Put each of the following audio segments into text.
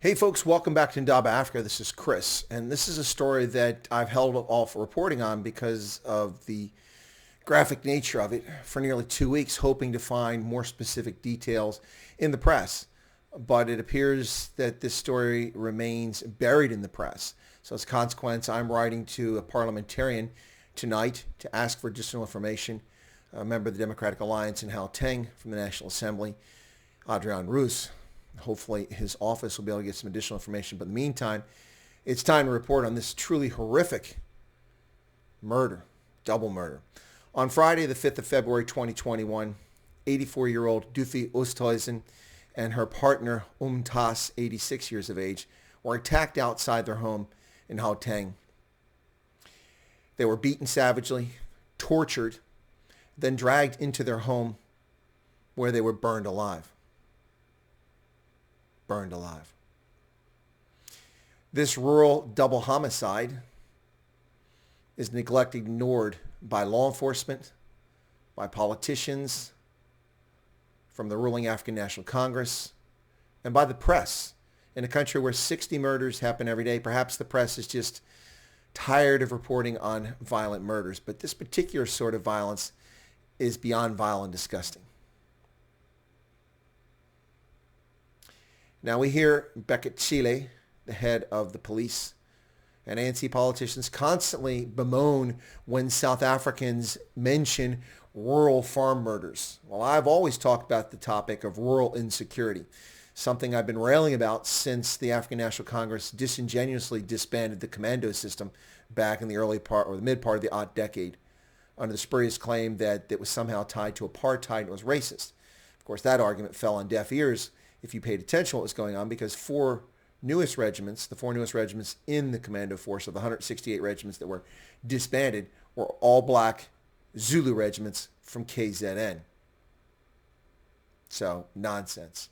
Hey folks, welcome back to Ndaba Africa. This is Chris, and this is a story that I've held off reporting on because of the graphic nature of it for nearly 2 weeks, hoping to find more specific details in the press. But it appears that this story remains buried in the press. So as a consequence, I'm writing to a parliamentarian tonight to ask for additional information. A member of the Democratic Alliance in Gauteng from the National Assembly, Adrian Roos. Hopefully his office will be able to get some additional information. But in the meantime, it's time to report on this truly horrific murder, double murder. On Friday, the 5th of February, 2021, 84-year-old Duifie Oousthuizen and her partner, Oom Tas, 86 years of age, were attacked outside their home in Gauteng. They were beaten savagely, tortured, then dragged into their home where they were burned alive. Burned alive. This rural double homicide is neglected, ignored by law enforcement, by politicians, from the ruling African National Congress, and by the press. In a country where 60 murders happen every day, perhaps the press is just tired of reporting on violent murders. But this particular sort of violence is beyond vile and disgusting. Now we hear Bheki Cele, the head of the police, and ANC politicians constantly bemoan when South Africans mention rural farm murders. Well, I've always talked about the topic of rural insecurity, something I've been railing about since the African National Congress disingenuously disbanded the commando system back in the early part or the mid part of the odd decade under the spurious claim that it was somehow tied to apartheid and was racist. Of course, that argument fell on deaf ears if you paid attention to what was going on, because the four newest regiments in the commando force of the 168 regiments that were disbanded were all black Zulu regiments from KZN. So, nonsense.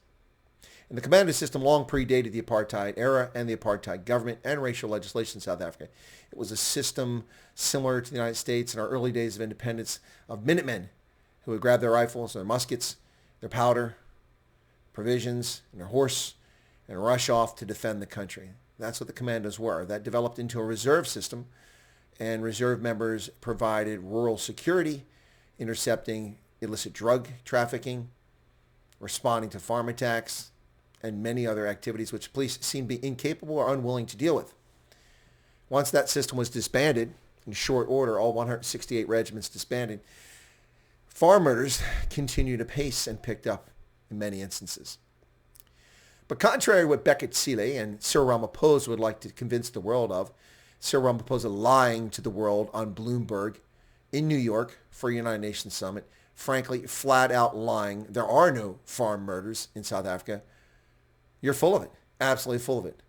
And the commando system long predated the apartheid era and the apartheid government and racial legislation in South Africa. It was a system similar to the United States in our early days of independence of Minutemen who would grab their rifles, their muskets, their powder, provisions, and their horse, and rush off to defend the country. That's what the commandos were. That developed into a reserve system, and reserve members provided rural security, intercepting illicit drug trafficking, responding to farm attacks, and many other activities which police seem to be incapable or unwilling to deal with. Once that system was disbanded, in short order, all 168 regiments disbanded, farm murders continued apace and picked up in many instances. But contrary to what Bheki Cele and Cyril Ramaphosa would like to convince the world of, Cyril Ramaphosa lying to the world on Bloomberg in New York for a United Nations summit, frankly, flat out lying. There are no farm murders in South Africa. You're full of it, absolutely full of it.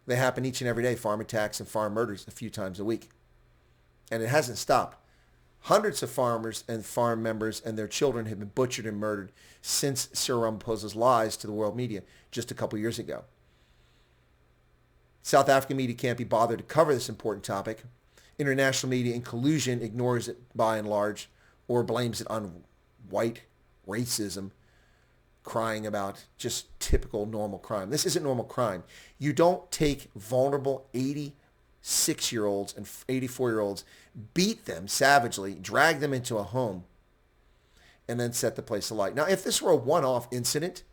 They happen each and every day, farm attacks and farm murders a few times a week. And it hasn't stopped. Hundreds of farmers and farm members and their children have been butchered and murdered since Cyril Ramaphosa's lies to the world media just a couple years ago. South African media can't be bothered to cover this important topic. International media in collusion ignores it by and large or blames it on white racism, crying about just typical normal crime. This isn't normal crime. You don't take vulnerable 86-year-olds and 84-year-olds, beat them savagely, drag them into a home, and then set the place alight. Now, if this were a one-off incident,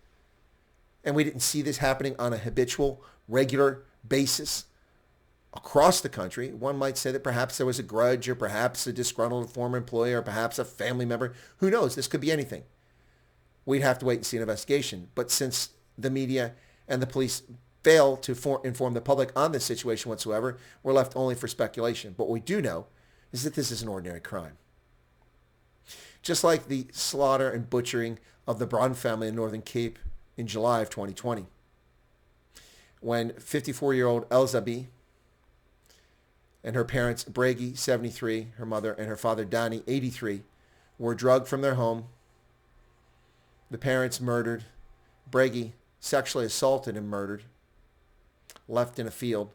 and we didn't see this happening on a habitual, regular basis across the country, one might say that perhaps there was a grudge, or perhaps a disgruntled former employee, or perhaps a family member. Who knows? This could be anything. We'd have to wait and see an investigation. But since the media and the police fail to inform the public on this situation whatsoever, we're left only for speculation. But what we do know is that this is an ordinary crime. Just like the slaughter and butchering of the Brown family in Northern Cape in July of 2020, when 54-year-old Elzabi and her parents, Bheki, 73, her mother, and her father, Danny, 83, were drugged from their home, the parents murdered, Bheki sexually assaulted and murdered, left in a field.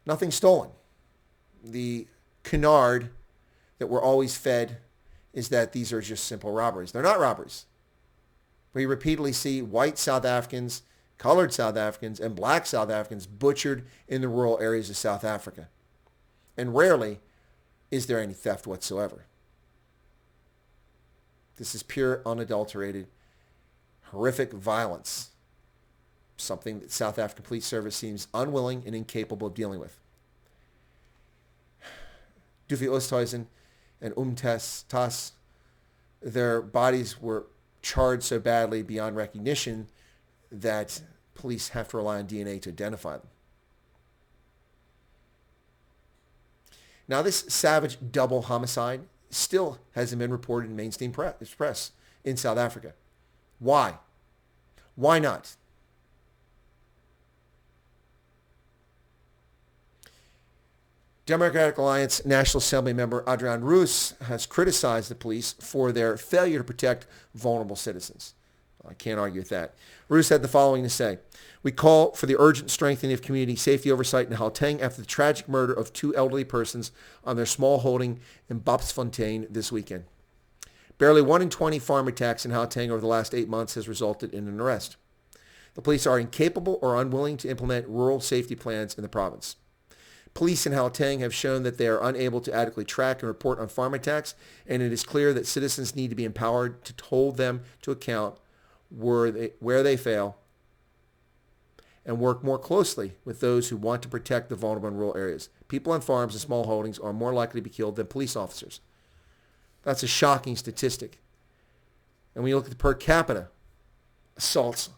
Nothing stolen. The canard that we're always fed is that these are just simple robberies. They're not robberies. We repeatedly see white South Africans colored South Africans, and black South Africans butchered in the rural areas of South Africa. And rarely is there any theft whatsoever. This is pure, unadulterated, horrific violence, something that South African Police Service seems unwilling and incapable of dealing with. Duifie Oousthuizen and Oom Tas, their bodies were charred so badly beyond recognition that police have to rely on DNA to identify them. Now, this savage double homicide still hasn't been reported in mainstream press in South Africa. Why? Why not? Democratic Alliance National Assembly member Adriaan Roos has criticized the police for their failure to protect vulnerable citizens. I can't argue with that. Roos had the following to say: "We call for the urgent strengthening of community safety oversight in Gauteng after the tragic murder of two elderly persons on their small holding in Bapsfontein this weekend. Barely 1 in 20 farm attacks in Gauteng over the last 8 months has resulted in an arrest. The police are incapable or unwilling to implement rural safety plans in the province. Police in Gauteng have shown that they are unable to adequately track and report on farm attacks, and it is clear that citizens need to be empowered to hold them to account where they fail and work more closely with those who want to protect the vulnerable in rural areas. People on farms and small holdings are more likely to be killed than police officers." That's a shocking statistic. And when you look at the per capita assaults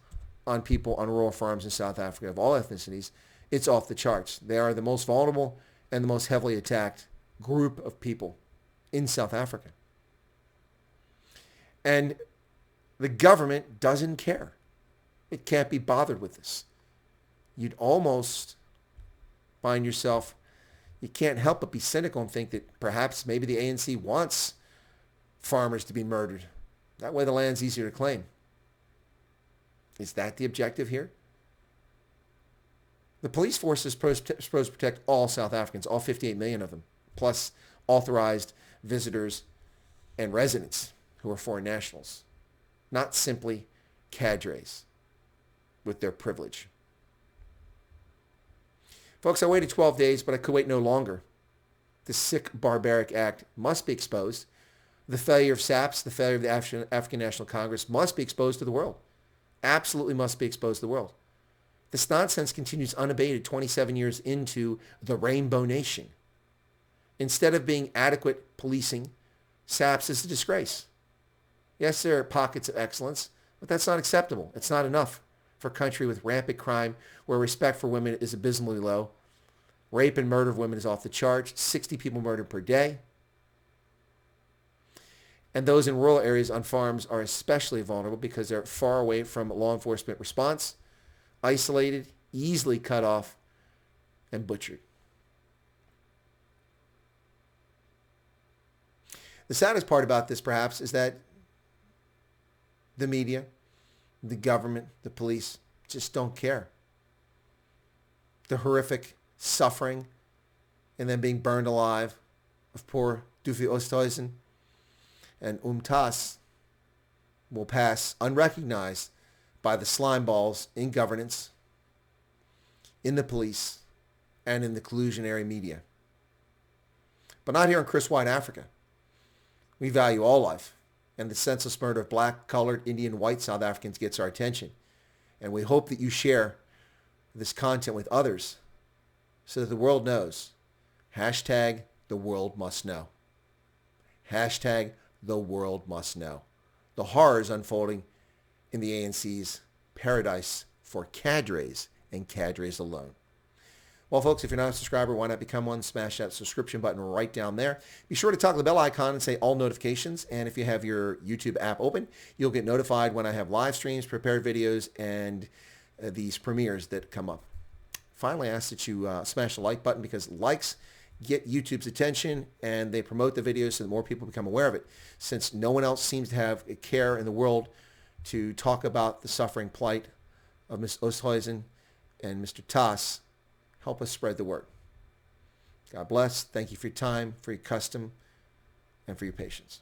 on people on rural farms in South Africa of all ethnicities, it's off the charts. They are the most vulnerable and the most heavily attacked group of people in South Africa. And the government doesn't care. It can't be bothered with this. You'd almost find yourself, you can't help but be cynical and think that perhaps maybe the ANC wants farmers to be murdered. That way the land's easier to claim. Is that the objective here? The police force is supposed to protect all South Africans, all 58 million of them, plus authorized visitors and residents who are foreign nationals, not simply cadres with their privilege. Folks, I waited 12 days, but I could wait no longer. This sick, barbaric act must be exposed. The failure of SAPS, the failure of the African National Congress must be exposed to the world. Absolutely must be exposed to the world. This nonsense continues unabated 27 years into the Rainbow Nation. Instead of being adequate policing, SAPS is a disgrace. Yes, there are pockets of excellence, but that's not acceptable. It's not enough for a country with rampant crime where respect for women is abysmally low. Rape and murder of women is off the charts. 60 people murdered per day. And those in rural areas on farms are especially vulnerable because they're far away from law enforcement response, isolated, easily cut off, and butchered. The saddest part about this, perhaps, is that the media, the government, the police just don't care. The horrific suffering and then being burned alive of poor Duifie Oousthuizen and Oom Tas will pass unrecognized by the slime balls in governance, in the police, and in the collusionary media. But not here in Chris White, Africa. We value all life, and the senseless murder of black, colored, Indian, white South Africans gets our attention. And we hope that you share this content with others so that the world knows. Hashtag the world must know. Hashtag the world must know. The horrors unfolding in the ANC's paradise for cadres and cadres alone. Well, folks, if you're not a subscriber, why not become one? Smash that subscription button right down there. Be sure to toggle the bell icon and say all notifications. And if you have your YouTube app open, you'll get notified when I have live streams, prepared videos, and these premieres that come up. Finally, I ask that you smash the like button because likes get YouTube's attention and they promote the videos so that more people become aware of it. Since no one else seems to have a care in the world to talk about the suffering plight of Ms. Oousthuizen and Mr. Tas, help us spread the word. God bless. Thank you for your time, for your custom, and for your patience.